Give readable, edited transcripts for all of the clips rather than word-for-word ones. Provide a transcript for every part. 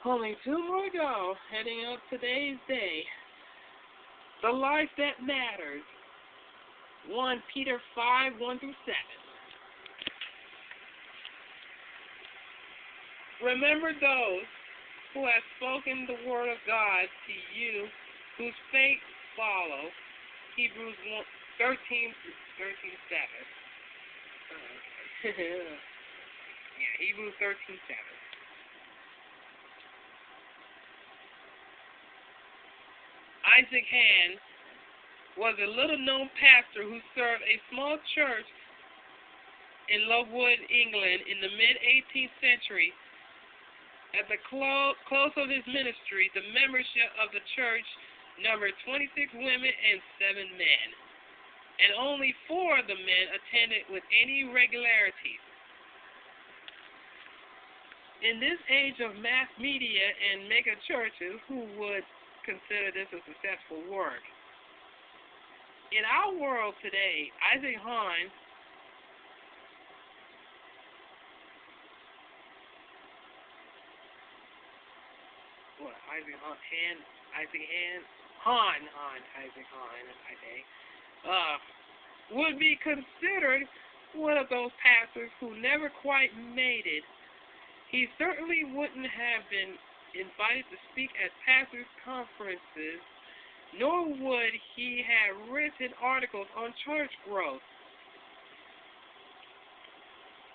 Only two more to go, heading up today's day. The life that matters. 1 Peter 5, 1 through 7. Remember those who have spoken the word of God to you, whose faith follow. Hebrews 13, 7. Yeah, Hebrews 13, 7. Isaac Hand was a little-known pastor who served a small church in Lowood, England in the mid-18th century. At the close of his ministry, the membership of the church numbered 26 women and 7 men, and only 4 of the men attended with any regularity. In this age of mass media and mega churches, who would consider this a successful work? In our world today, Isaac Hand would be considered one of those pastors who never quite made it. He certainly wouldn't have been invited to speak at pastors' conferences, nor would he have written articles on church growth.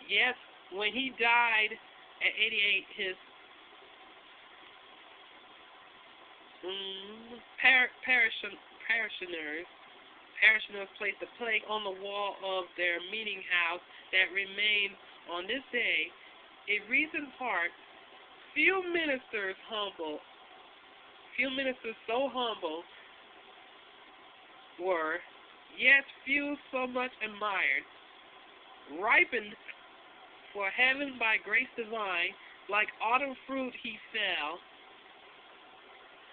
Yet, when he died at 88, his parishioners placed a plaque on the wall of their meeting house that remains on this day. It reads in part, few ministers so humble were, yet few so much admired, ripened for heaven by grace divine, like autumn fruit he fell.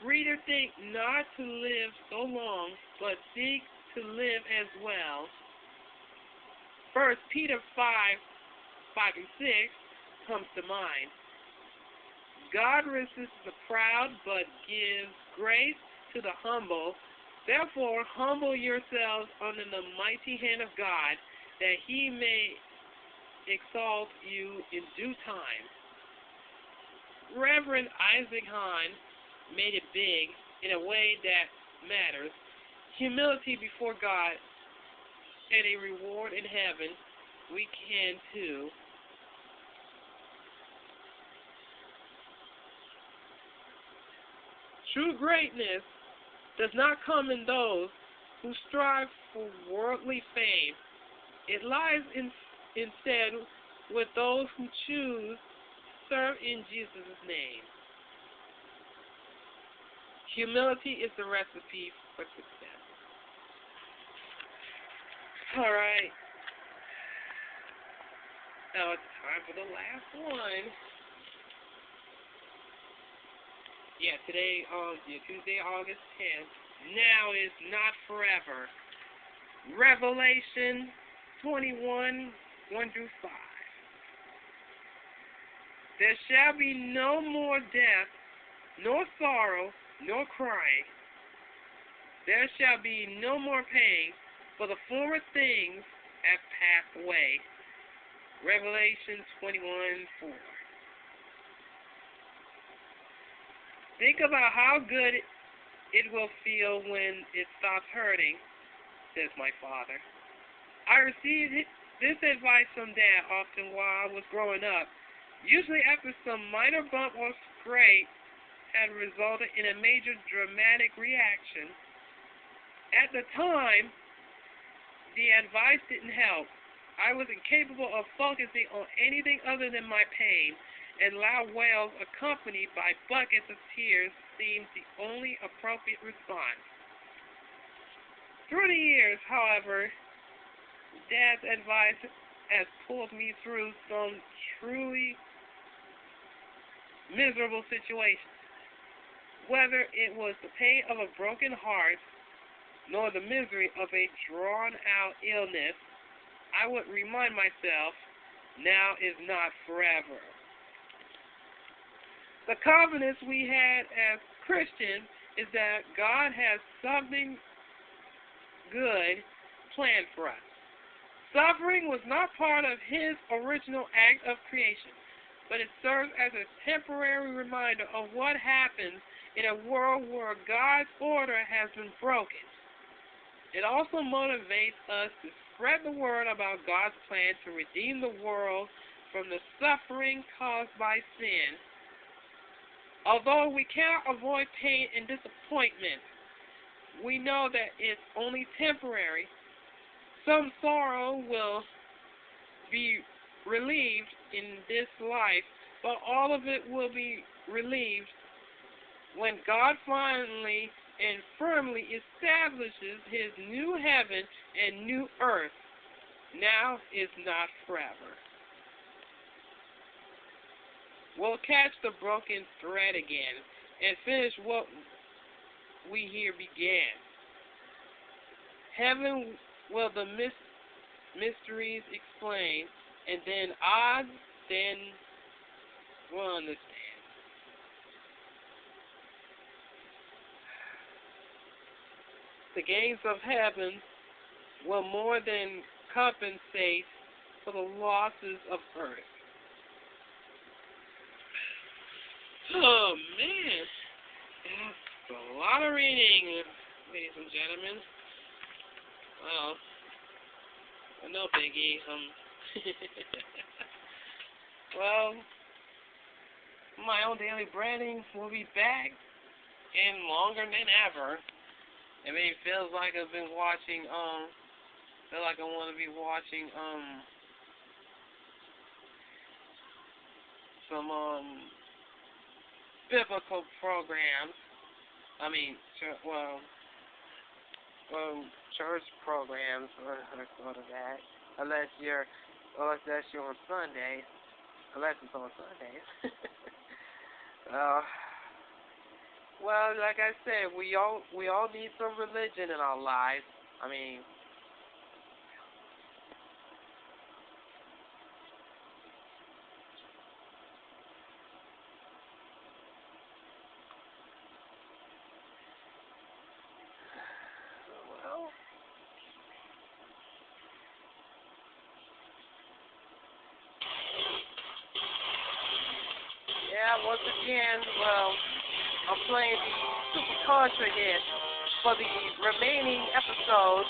Reader, think not to live so long, but seek to live as well. 1 Peter 5, 5 and 6 comes to mind. God resists the proud, but gives grace to the humble. Therefore, humble yourselves under the mighty hand of God, that he may exalt you in due time. Reverend Isaac Hand made it big in a way that matters. Humility before God and a reward in heaven. We can too. True greatness does not come in those who strive for worldly fame. It lies instead with those who choose to serve in Jesus' name. Humility is the recipe for success. All right. Now it's time for the last one. Yeah, today, Tuesday, August 10th. Now is not forever. Revelation 21, 1 through 5. There shall be no more death, nor sorrow, nor crying. There shall be no more pain, for the former things have passed away. Revelation 21, 4. Think about how good it will feel when it stops hurting, says my father. I received this advice from Dad often while I was growing up, usually after some minor bump or scrape had resulted in a major dramatic reaction. At the time, the advice didn't help. I was incapable of focusing on anything other than my pain, and loud wails accompanied by buckets of tears seemed the only appropriate response. Through the years, however, Dad's advice has pulled me through some truly miserable situations. Whether it was the pain of a broken heart, nor the misery of a drawn-out illness, I would remind myself, now is not forever. The confidence we had as Christians is that God has something good planned for us. Suffering was not part of His original act of creation, but it serves as a temporary reminder of what happens in a world where God's order has been broken. It also motivates us to spread the word about God's plan to redeem the world from the suffering caused by sin. Although we cannot avoid pain and disappointment, we know that it's only temporary. Some sorrow will be relieved in this life, but all of it will be relieved when God finally and firmly establishes His new heaven and new earth. Now is not forever. We'll catch the broken thread again and finish what we here began. Heaven will the mysteries explain, and then we'll understand. The gains of heaven will more than compensate for the losses of earth. Oh, man. That's a lot of reading, ladies and gentlemen. Well, no biggie. Well, my own daily branding will be back and longer than ever. I mean, it feels like I've been watching, feel like I want to be watching, some, biblical programs. I mean, church programs, or sort of that. Unless that's on Sundays. Unless it's on Sundays. Well, like I said, we all need some religion in our lives. I mean, once again, I'm playing the Super Contra hit for the remaining episodes.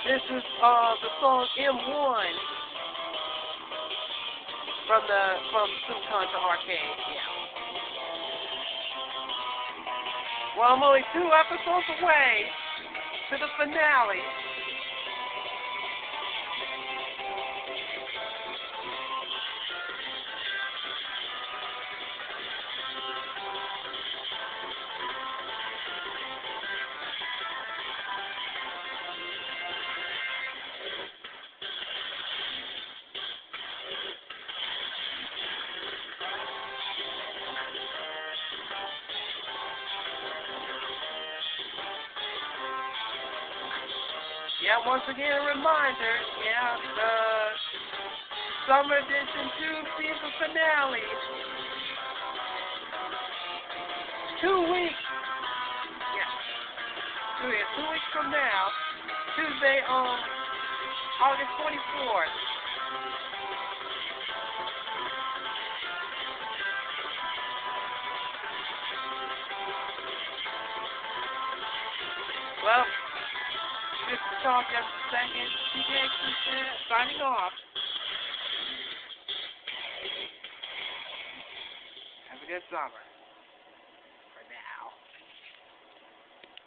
This is the song M1 from Super Contra Arcade. Yeah. Well, I'm only 2 episodes away to the finale. Yeah, once again, a reminder, the Summer Edition 2 season finale. 2 weeks. Yeah. 2 weeks from now, Tuesday on August 24th. Well, this is Talk just a second. TJ signing off. Have a good summer.